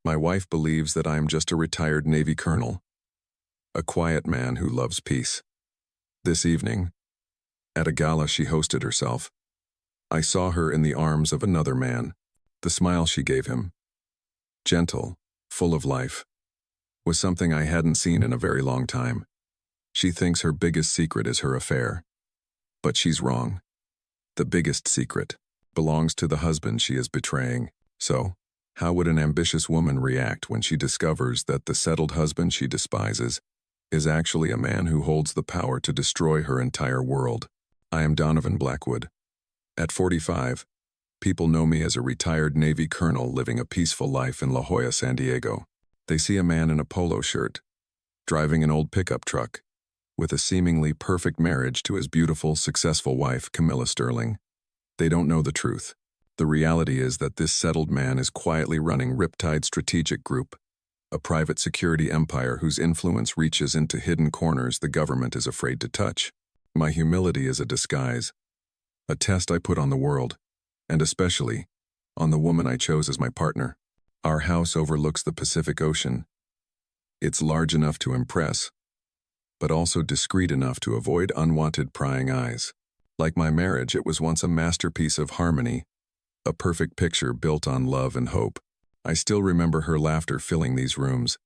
My wife believes that I am just a retired Navy colonel, a quiet man who loves peace. This evening, at a gala she hosted herself, I saw her in the arms of another man. The smile she gave him, gentle, full of life, was something I hadn't seen in a very long time. She thinks her biggest secret is her affair. But she's wrong. The biggest secret belongs to the husband she is betraying. So, how would an ambitious woman react when she discovers that the settled husband she despises is actually a man who holds the power to destroy her entire world? I am Donovan Blackwood. At 45, people know me as a retired Navy colonel living a peaceful life in La Jolla, San Diego. They see a man in a polo shirt, driving an old pickup truck, with a seemingly perfect marriage to his beautiful, successful wife, Camilla Sterling. They don't know the truth. The reality is that this settled man is quietly running Riptide Strategic Group, a private security empire whose influence reaches into hidden corners the government is afraid to touch. My humility is a disguise, a test I put on the world, and especially on the woman I chose as my partner. Our house overlooks the Pacific Ocean. It's large enough to impress, but also discreet enough to avoid unwanted prying eyes. Like my marriage, it was once a masterpiece of harmony, a perfect picture built on love and hope. I still remember her laughter filling these rooms.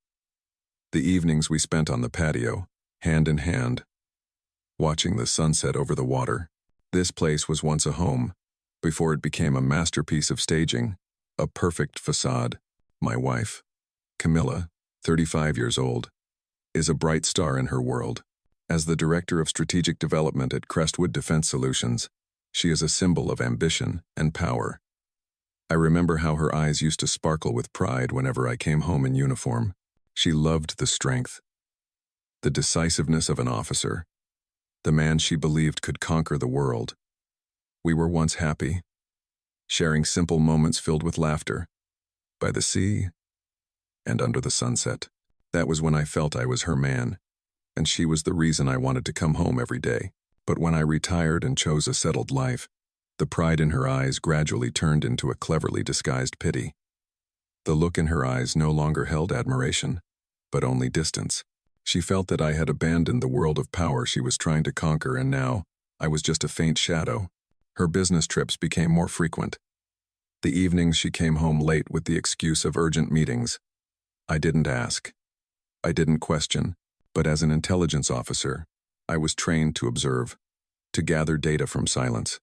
The evenings we spent on the patio, hand in hand, watching the sunset over the water. This place was once a home, before it became a masterpiece of staging, a perfect facade. My wife, Camilla, 35 years old, is a bright star in her world. As the Director of Strategic Development at Crestwood Defense Solutions, she is a symbol of ambition and power. I remember how her eyes used to sparkle with pride whenever I came home in uniform. She loved the strength, the decisiveness of an officer, the man she believed could conquer the world. We were once happy, sharing simple moments filled with laughter, by the sea and under the sunset. That was when I felt I was her man, and she was the reason I wanted to come home every day. But when I retired and chose a settled life, the pride in her eyes gradually turned into a cleverly disguised pity. The look in her eyes no longer held admiration, but only distance. She felt that I had abandoned the world of power she was trying to conquer, and now I was just a faint shadow. Her business trips became more frequent. The evenings she came home late with the excuse of urgent meetings. I didn't ask. I didn't question, but as an intelligence officer, I was trained to observe, to gather data from silence.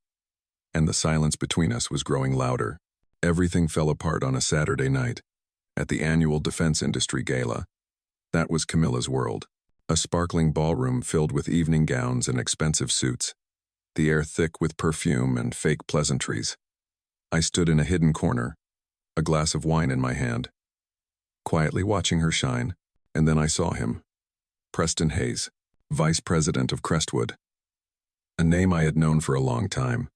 And the silence between us was growing louder. Everything fell apart on a Saturday night, at the annual Defense Industry Gala. That was Camilla's world. A sparkling ballroom filled with evening gowns and expensive suits, the air thick with perfume and fake pleasantries. I stood in a hidden corner, a glass of wine in my hand, quietly watching her shine, and then I saw him. Preston Hayes, Vice President of Crestwood. A name I had known for a long time.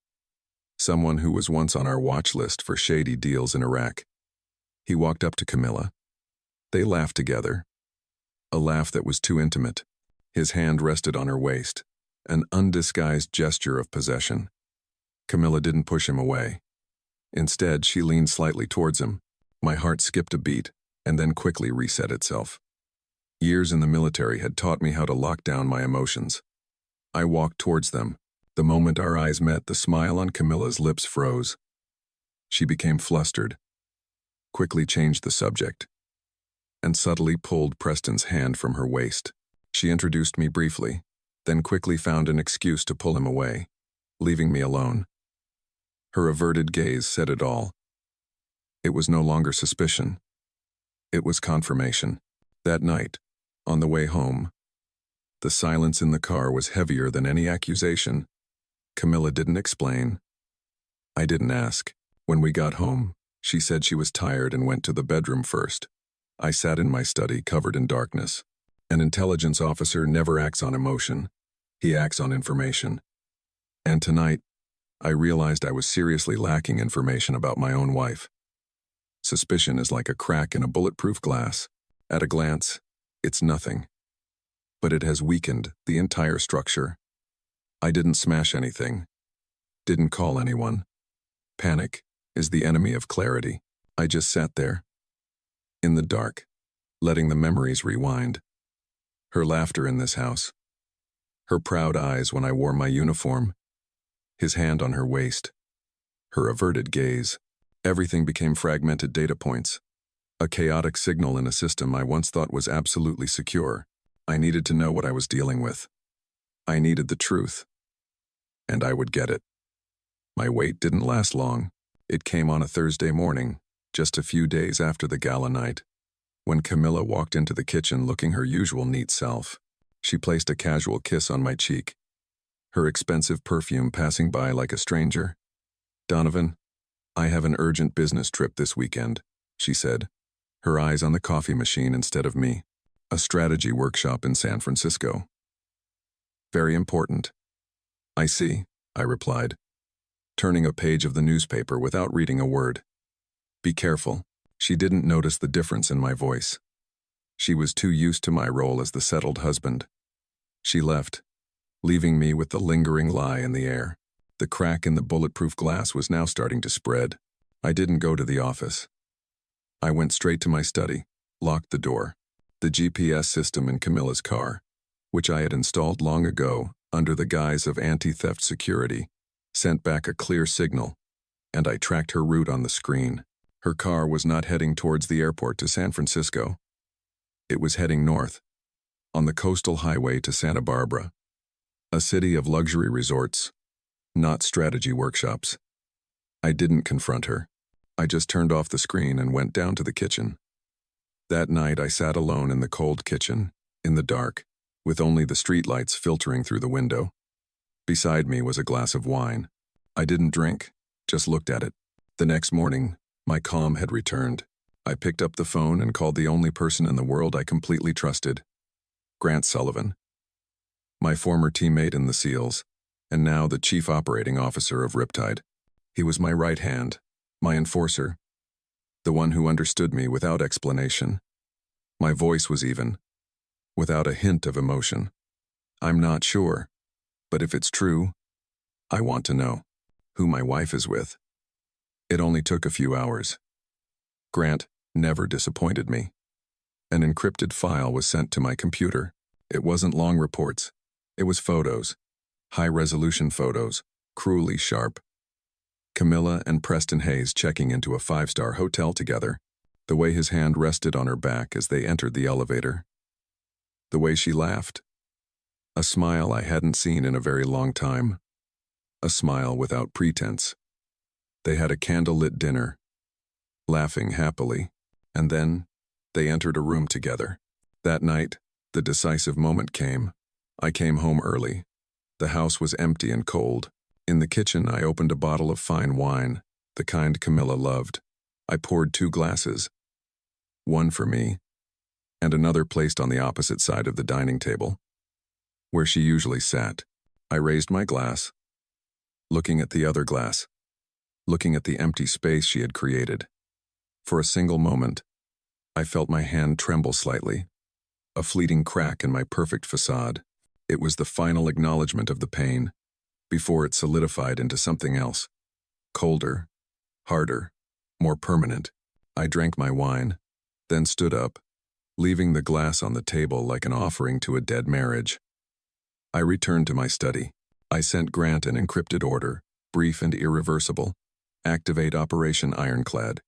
Someone who was once on our watch list for shady deals in Iraq. He walked up to Camilla. They laughed together. A laugh that was too intimate. His hand rested on her waist, an undisguised gesture of possession. Camilla didn't push him away. Instead, she leaned slightly towards him. My heart skipped a beat, and then quickly reset itself. Years in the military had taught me how to lock down my emotions. I walked towards them. The moment our eyes met, the smile on Camilla's lips froze. She became flustered, quickly changed the subject, and subtly pulled Preston's hand from her waist. She introduced me briefly, then quickly found an excuse to pull him away, leaving me alone. Her averted gaze said it all. It was no longer suspicion. It was confirmation. That night, on the way home, the silence in the car was heavier than any accusation. Camilla didn't explain. I didn't ask. When we got home, she said she was tired and went to the bedroom first. I sat in my study, covered in darkness. An intelligence officer never acts on emotion. He acts on information. And tonight, I realized I was seriously lacking information about my own wife. Suspicion is like a crack in a bulletproof glass. At a glance, it's nothing. But it has weakened the entire structure. I didn't smash anything. Didn't call anyone. Panic is the enemy of clarity. I just sat there, in the dark, letting the memories rewind. Her laughter in this house, her proud eyes when I wore my uniform, his hand on her waist, her averted gaze. Everything became fragmented data points, a chaotic signal in a system I once thought was absolutely secure. I needed to know what I was dealing with. I needed the truth, and I would get it. My wait didn't last long. It came on a Thursday morning, just a few days after the gala night. When Camilla walked into the kitchen looking her usual neat self, she placed a casual kiss on my cheek, her expensive perfume passing by like a stranger. "Donovan, I have an urgent business trip this weekend," she said, her eyes on the coffee machine instead of me. "A strategy workshop in San Francisco." "Very important." "I see," I replied, turning a page of the newspaper without reading a word. "Be careful." She didn't notice the difference in my voice. She was too used to my role as the settled husband. She left, leaving me with the lingering lie in the air. The crack in the bulletproof glass was now starting to spread. I didn't go to the office. I went straight to my study, locked the door. The GPS system in Camilla's car, which I had installed long ago under the guise of anti-theft security, sent back a clear signal, and I tracked her route on the screen. Her car was not heading towards the airport to San Francisco. It was heading north, on the coastal highway to Santa Barbara, a city of luxury resorts, not strategy workshops. I didn't confront her. I just turned off the screen and went down to the kitchen. That night I sat alone in the cold kitchen, in the dark, with only the streetlights filtering through the window. Beside me was a glass of wine. I didn't drink, just looked at it. The next morning, my calm had returned. I picked up the phone and called the only person in the world I completely trusted, Grant Sullivan, my former teammate in the SEALs, and now the chief operating officer of Riptide. He was my right hand, my enforcer, the one who understood me without explanation. My voice was even, without a hint of emotion. "I'm not sure, but if it's true, I want to know who my wife is with." It only took a few hours. Grant never disappointed me. An encrypted file was sent to my computer. It wasn't long reports. It was photos, high-resolution photos, cruelly sharp. Camilla and Preston Hayes checking into a 5-star hotel together, the way his hand rested on her back as they entered the elevator. The way she laughed. A smile I hadn't seen in a very long time. A smile without pretense. They had a candlelit dinner, laughing happily, and then they entered a room together. That night, the decisive moment came. I came home early. The house was empty and cold. In the kitchen, I opened a bottle of fine wine, the kind Camilla loved. I poured 2 glasses, one for me, and another placed on the opposite side of the dining table, where she usually sat. I raised my glass, looking at the other glass, looking at the empty space she had created. For a single moment, I felt my hand tremble slightly, a fleeting crack in my perfect facade. It was the final acknowledgement of the pain, before it solidified into something else, colder, harder, more permanent. I drank my wine, then stood up, leaving the glass on the table like an offering to a dead marriage. I returned to my study. I sent Grant an encrypted order, brief and irreversible. Activate Operation Ironclad.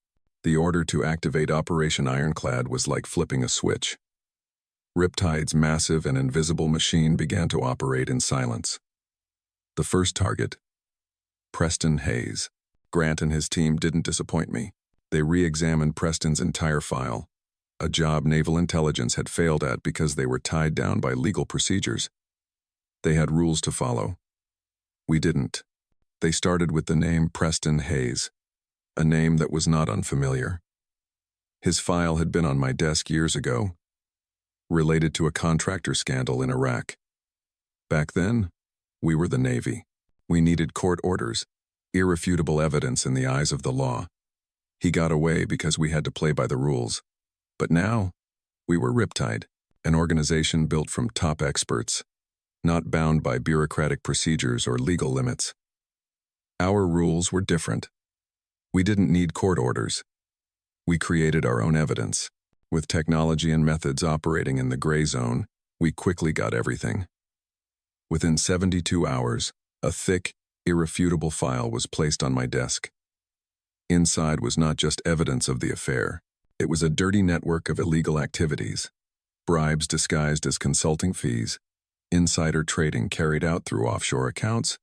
The order to activate Operation Ironclad was like flipping a switch. Riptide's massive and invisible machine began to operate in silence. The first target, Preston Hayes. Grant and his team didn't disappoint me. They re-examined Preston's entire file, a job naval intelligence had failed at because they were tied down by legal procedures. They had rules to follow. We didn't. They started with the name Preston Hayes, a name that was not unfamiliar. His file had been on my desk years ago, related to a contractor scandal in Iraq. Back then, we were the Navy. We needed court orders, irrefutable evidence in the eyes of the law. He got away because we had to play by the rules. But now, we were Riptide, an organization built from top experts, not bound by bureaucratic procedures or legal limits. Our rules were different. We didn't need court orders. We created our own evidence. With technology and methods operating in the gray zone, we quickly got everything. Within 72 hours, a thick, irrefutable file was placed on my desk. Inside was not just evidence of the affair. It was a dirty network of illegal activities. Bribes disguised as consulting fees, insider trading carried out through offshore accounts,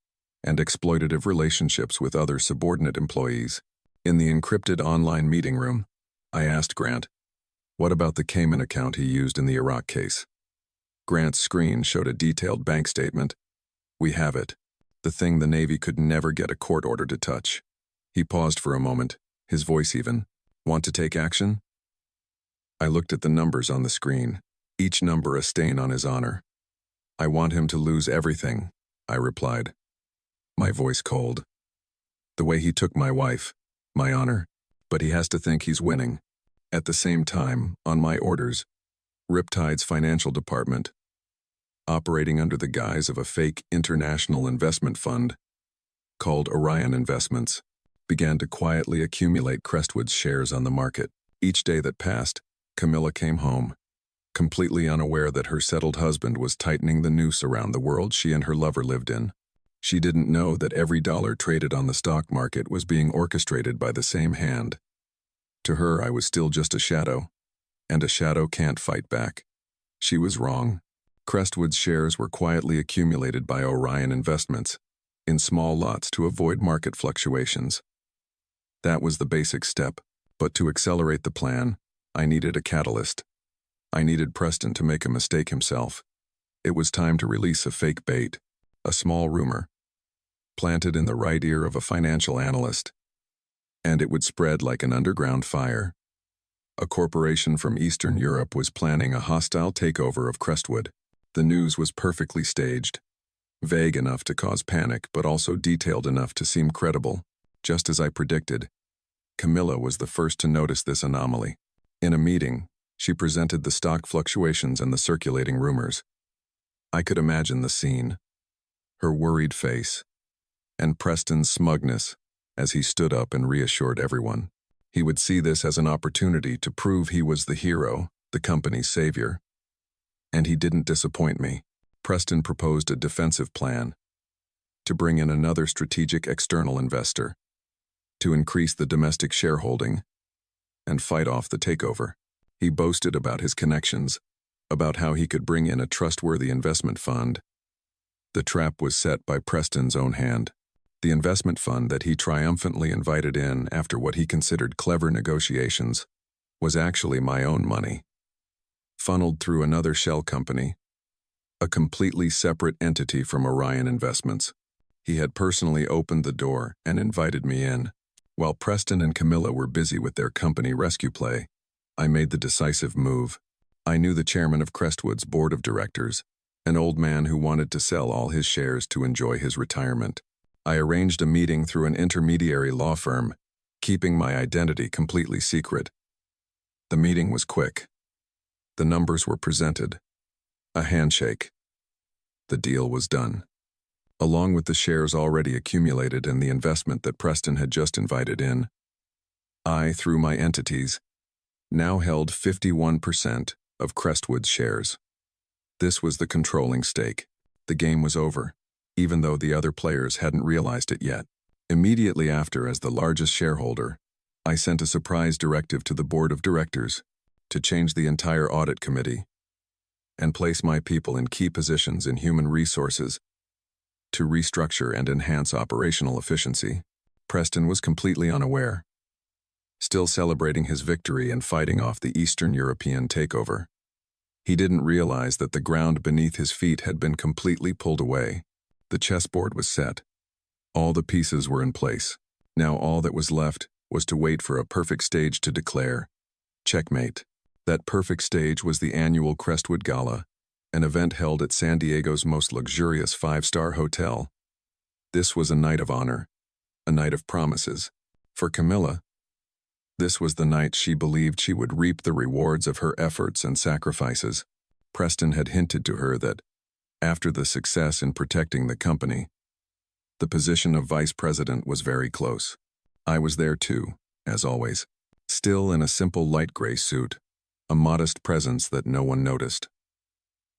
and exploitative relationships with other subordinate employees. In the encrypted online meeting room, I asked Grant, what about the Cayman account he used in the Iraq case? Grant's screen showed a detailed bank statement. We have it. The thing the Navy could never get a court order to touch. He paused for a moment, his voice even. Want to take action? I looked at the numbers on the screen, each number a stain on his honor. I want him to lose everything, I replied, my voice cold. The way he took my wife, my honor, but he has to think he's winning. At the same time, on my orders, Riptide's financial department, operating under the guise of a fake international investment fund called Orion Investments, began to quietly accumulate Crestwood's shares on the market. Each day that passed, Camilla came home, completely unaware that her settled husband was tightening the noose around the world she and her lover lived in. She didn't know that every dollar traded on the stock market was being orchestrated by the same hand. To her, I was still just a shadow, and a shadow can't fight back. She was wrong. Crestwood's shares were quietly accumulated by Orion Investments, in small lots to avoid market fluctuations. That was the basic step, but to accelerate the plan, I needed a catalyst. I needed Preston to make a mistake himself. It was time to release a fake bait, a small rumor, planted in the right ear of a financial analyst, and it would spread like an underground fire. A corporation from Eastern Europe was planning a hostile takeover of Crestwood. The news was perfectly staged, vague enough to cause panic, but also detailed enough to seem credible. Just as I predicted, Camilla was the first to notice this anomaly. In a meeting, she presented the stock fluctuations and the circulating rumors. I could imagine the scene, her worried face, and Preston's smugness as he stood up and reassured everyone. He would see this as an opportunity to prove he was the hero, the company's savior. And he didn't disappoint me. Preston proposed a defensive plan to bring in another strategic external investor, to increase the domestic shareholding, and fight off the takeover. He boasted about his connections, about how he could bring in a trustworthy investment fund. The trap was set by Preston's own hand. The investment fund that he triumphantly invited in after what he considered clever negotiations was actually my own money, funneled through another shell company, a completely separate entity from Orion Investments. He had personally opened the door and invited me in. While Preston and Camilla were busy with their company rescue play, I made the decisive move. I knew the chairman of Crestwood's board of directors, an old man who wanted to sell all his shares to enjoy his retirement. I arranged a meeting through an intermediary law firm, keeping my identity completely secret. The meeting was quick. The numbers were presented. A handshake. The deal was done. Along with the shares already accumulated and the investment that Preston had just invited in, I, through my entities, now held 51% of Crestwood's shares. This was the controlling stake. The game was over, even though the other players hadn't realized it yet. Immediately after, as the largest shareholder, I sent a surprise directive to the board of directors to change the entire audit committee and place my people in key positions in human resources to restructure and enhance operational efficiency. Preston was completely unaware, still celebrating his victory and fighting off the Eastern European takeover. He didn't realize that the ground beneath his feet had been completely pulled away. The chessboard was set. All the pieces were in place. Now all that was left was to wait for a perfect stage to declare checkmate. That perfect stage was the annual Crestwood Gala, an event held at San Diego's most luxurious five-star hotel. This was a night of honor, a night of promises. For Camilla, this was the night she believed she would reap the rewards of her efforts and sacrifices. Preston had hinted to her that, after the success in protecting the company, the position of vice president was very close. I was there too, as always, still in a simple light gray suit, a modest presence that no one noticed.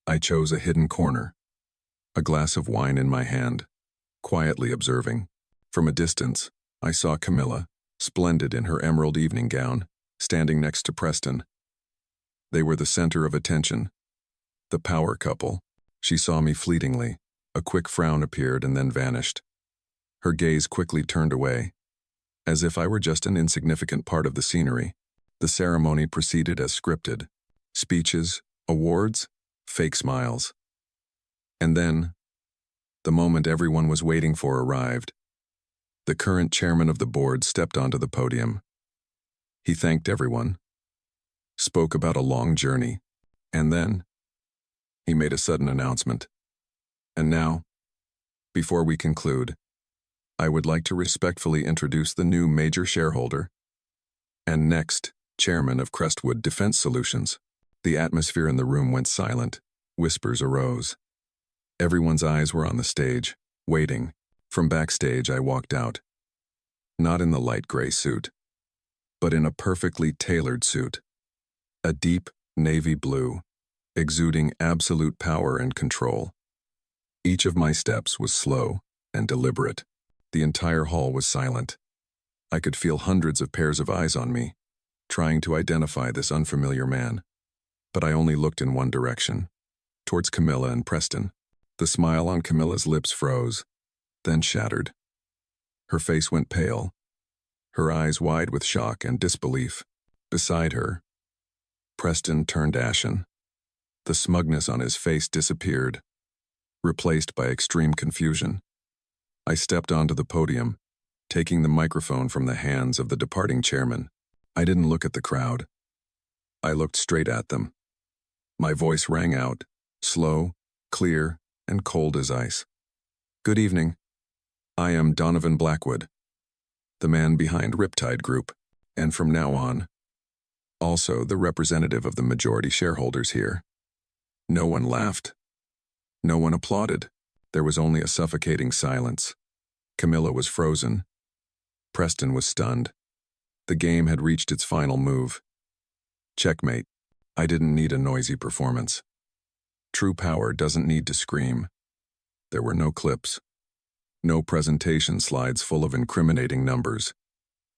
I chose a hidden corner, a glass of wine in my hand, quietly observing. From a distance, I saw Camilla, splendid in her emerald evening gown, standing next to Preston. They were the center of attention, the power couple. She saw me fleetingly. A quick frown appeared and then vanished. Her gaze quickly turned away, as if I were just an insignificant part of the scenery. The ceremony proceeded as scripted. Speeches, awards, fake smiles. And then, the moment everyone was waiting for arrived. The current chairman of the board stepped onto the podium. He thanked everyone, spoke about a long journey, and then he made a sudden announcement. And now, before we conclude, I would like to respectfully introduce the new major shareholder and next chairman of Crestwood Defense Solutions. The atmosphere in the room went silent. Whispers arose. Everyone's eyes were on the stage, waiting. From backstage, I walked out. Not in the light gray suit, but in a perfectly tailored suit. A deep navy blue, exuding absolute power and control. Each of my steps was slow and deliberate. The entire hall was silent. I could feel hundreds of pairs of eyes on me, trying to identify this unfamiliar man. But I only looked in one direction, towards Camilla and Preston. The smile on Camilla's lips froze, then shattered. Her face went pale, her eyes wide with shock and disbelief. Beside her, Preston turned ashen. The smugness on his face disappeared, replaced by extreme confusion. I stepped onto the podium, taking the microphone from the hands of the departing chairman. I didn't look at the crowd. I looked straight at them. My voice rang out, slow, clear, and cold as ice. Good evening. I am Donovan Blackwood, the man behind Riptide Group, and from now on, also the representative of the majority shareholders here. No one laughed. No one applauded. There was only a suffocating silence. Camilla was frozen. Preston was stunned. The game had reached its final move. Checkmate. I didn't need a noisy performance. True power doesn't need to scream. There were no clips. No presentation slides full of incriminating numbers.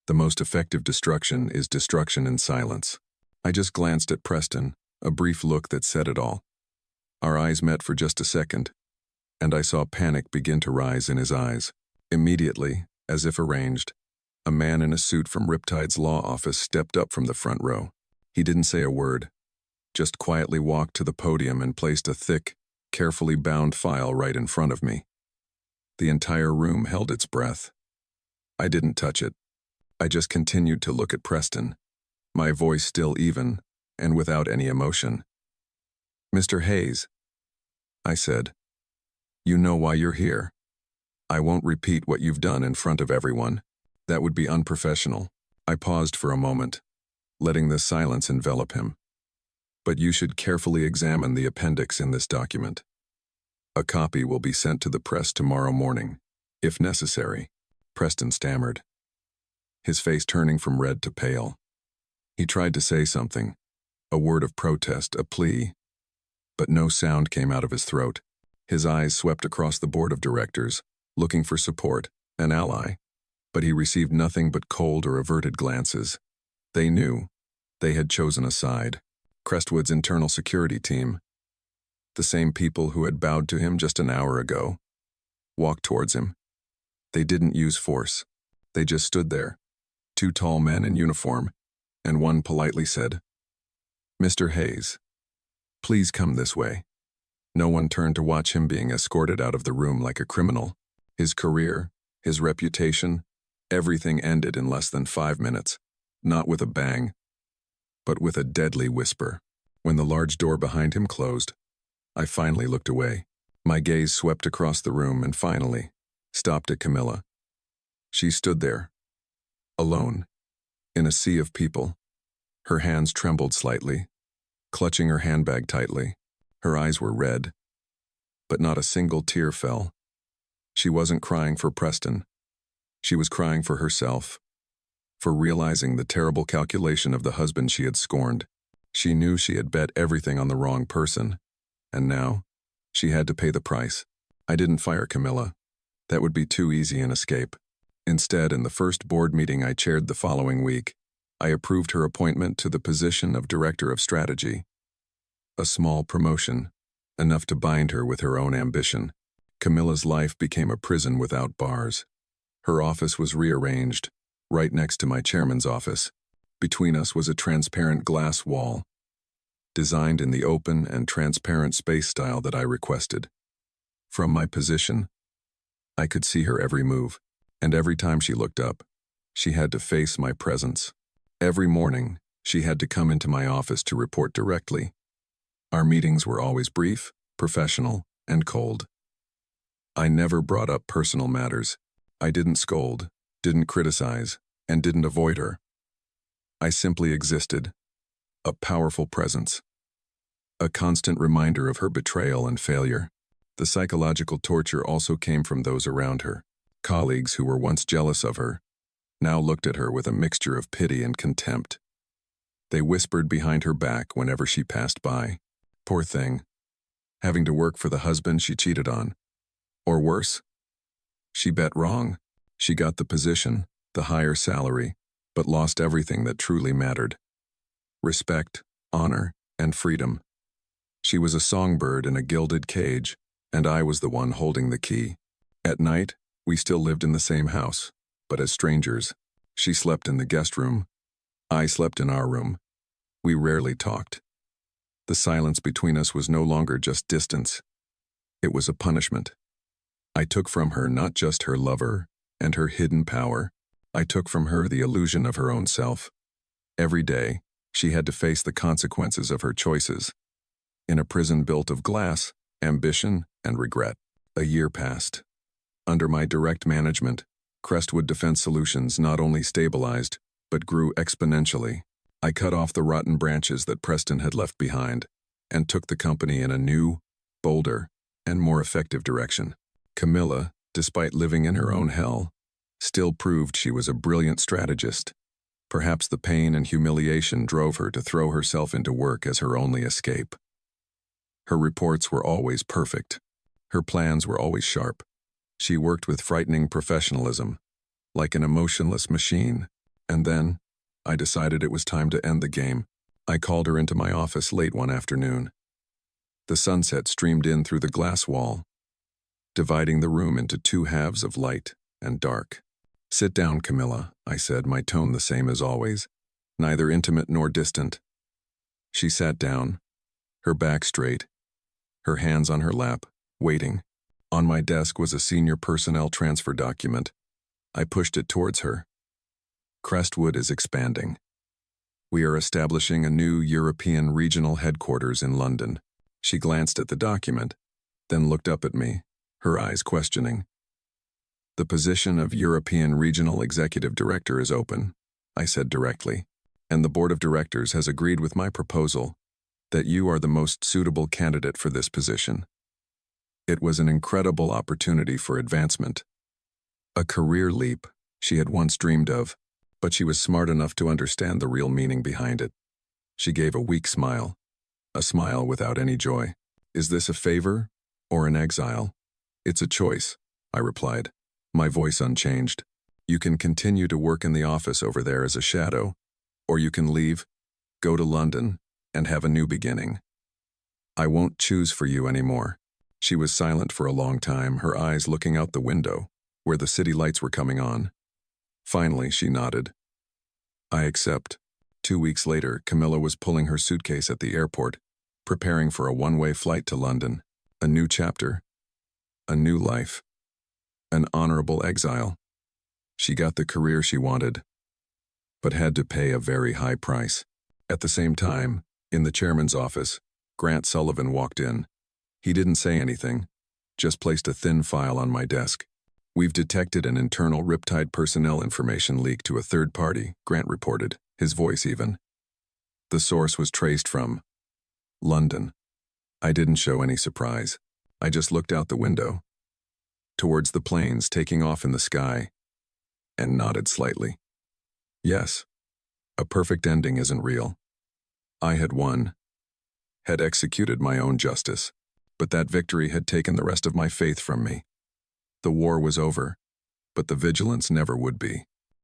The most effective destruction is destruction in silence. I just glanced at Preston, a brief look that said it all. Our eyes met for just a second, and I saw panic begin to rise in his eyes. Immediately, as if arranged, a man in a suit from Riptide's law office stepped up from the front row. He didn't say a word, just quietly walked to the podium and placed a thick, carefully bound file right in front of me. The entire room held its breath. I didn't touch it. I just continued to look at Preston, my voice still even, and without any emotion. Mr. Hayes, I said, you know why you're here. I won't repeat what you've done in front of everyone. That would be unprofessional. I paused for a moment, letting the silence envelop him. But you should carefully examine the appendix in this document. A copy will be sent to the press tomorrow morning, if necessary. Preston stammered, his face turning from red to pale. He tried to say something, a word of protest, a plea, but no sound came out of his throat. His eyes swept across the board of directors, looking for support, an ally, but he received nothing but cold or averted glances. They knew. They had chosen a side. Crestwood's internal security team, the same people who had bowed to him just an hour ago, walked towards him. They didn't use force. They just stood there, two tall men in uniform, and one politely said, Mr. Hayes, please come this way. No one turned to watch him being escorted out of the room like a criminal. His career, his reputation, everything ended in less than 5 minutes, not with a bang, but with a deadly whisper. When the large door behind him closed, I finally looked away. My gaze swept across the room and finally stopped at Camilla. She stood there, alone, in a sea of people. Her hands trembled slightly, clutching her handbag tightly. Her eyes were red, but not a single tear fell. She wasn't crying for Preston. She was crying for herself, for realizing the terrible calculation of the husband she had scorned. She knew she had bet everything on the wrong person, and now she had to pay the price. I didn't fire Camilla. That would be too easy an escape. Instead, in the first board meeting I chaired the following week, I approved her appointment to the position of Director of Strategy. A small promotion, enough to bind her with her own ambition. Camilla's life became a prison without bars. Her office was rearranged, right next to my chairman's office. Between us was a transparent glass wall, designed in the open and transparent space style that I requested. From my position, I could see her every move, and every time she looked up, she had to face my presence. Every morning, she had to come into my office to report directly. Our meetings were always brief, professional, and cold. I never brought up personal matters. I didn't scold, didn't criticize, and didn't avoid her. I simply existed, a powerful presence, a constant reminder of her betrayal and failure. The psychological torture also came from those around her. Colleagues who were once jealous of her now looked at her with a mixture of pity and contempt. They whispered behind her back whenever she passed by. Poor thing, having to work for the husband she cheated on. Or worse, she bet wrong. She got the position, the higher salary, but lost everything that truly mattered. Respect, honor, and freedom. She was a songbird in a gilded cage, and I was the one holding the key. At night, we still lived in the same house, but as strangers. She slept in the guest room. I slept in our room. We rarely talked. The silence between us was no longer just distance. It was a punishment. I took from her not just her lover and her hidden power. I took from her the illusion of her own self. Every day, she had to face the consequences of her choices. In a prison built of glass, ambition, and regret. A year passed. Under my direct management, Crestwood Defense Solutions not only stabilized, but grew exponentially. I cut off the rotten branches that Preston had left behind, and took the company in a new, bolder, and more effective direction. Camilla, despite living in her own hell, still proved she was a brilliant strategist. Perhaps the pain and humiliation drove her to throw herself into work as her only escape. Her reports were always perfect. Her plans were always sharp. She worked with frightening professionalism, like an emotionless machine. And then, I decided it was time to end the game. I called her into my office late one afternoon. The sunset streamed in through the glass wall, dividing the room into two halves of light and dark. "Sit down, Camilla," I said, my tone the same as always, neither intimate nor distant. She sat down, her back straight, her hands on her lap, waiting. On my desk was a senior personnel transfer document. I pushed it towards her. "Crestwood is expanding. We are establishing a new European regional headquarters in London." She glanced at the document, then looked up at me, her eyes questioning. "The position of European Regional Executive Director is open," I said directly, "and the Board of Directors has agreed with my proposal that you are the most suitable candidate for this position." It was an incredible opportunity for advancement. A career leap she had once dreamed of, but she was smart enough to understand the real meaning behind it. She gave a weak smile, a smile without any joy. "Is this a favor or an exile?" "It's a choice," I replied, my voice unchanged. "You can continue to work in the office over there as a shadow, or you can leave, go to London, and have a new beginning. I won't choose for you anymore." She was silent for a long time, her eyes looking out the window, where the city lights were coming on. Finally, she nodded. "I accept." 2 weeks later, Camilla was pulling her suitcase at the airport, preparing for a one-way flight to London. A new chapter, a new life, an honorable exile. She got the career she wanted, but had to pay a very high price. At the same time, in the chairman's office, Grant Sullivan walked in. He didn't say anything, just placed a thin file on my desk. "We've detected an internal Riptide personnel information leak to a third party," Grant reported, his voice even. The source was traced from London. I didn't show any surprise. I just looked out the window, towards the planes taking off in the sky, and nodded slightly. Yes, a perfect ending isn't real. I had won, had executed my own justice, but that victory had taken the rest of my faith from me. The war was over, but the vigilance never would be.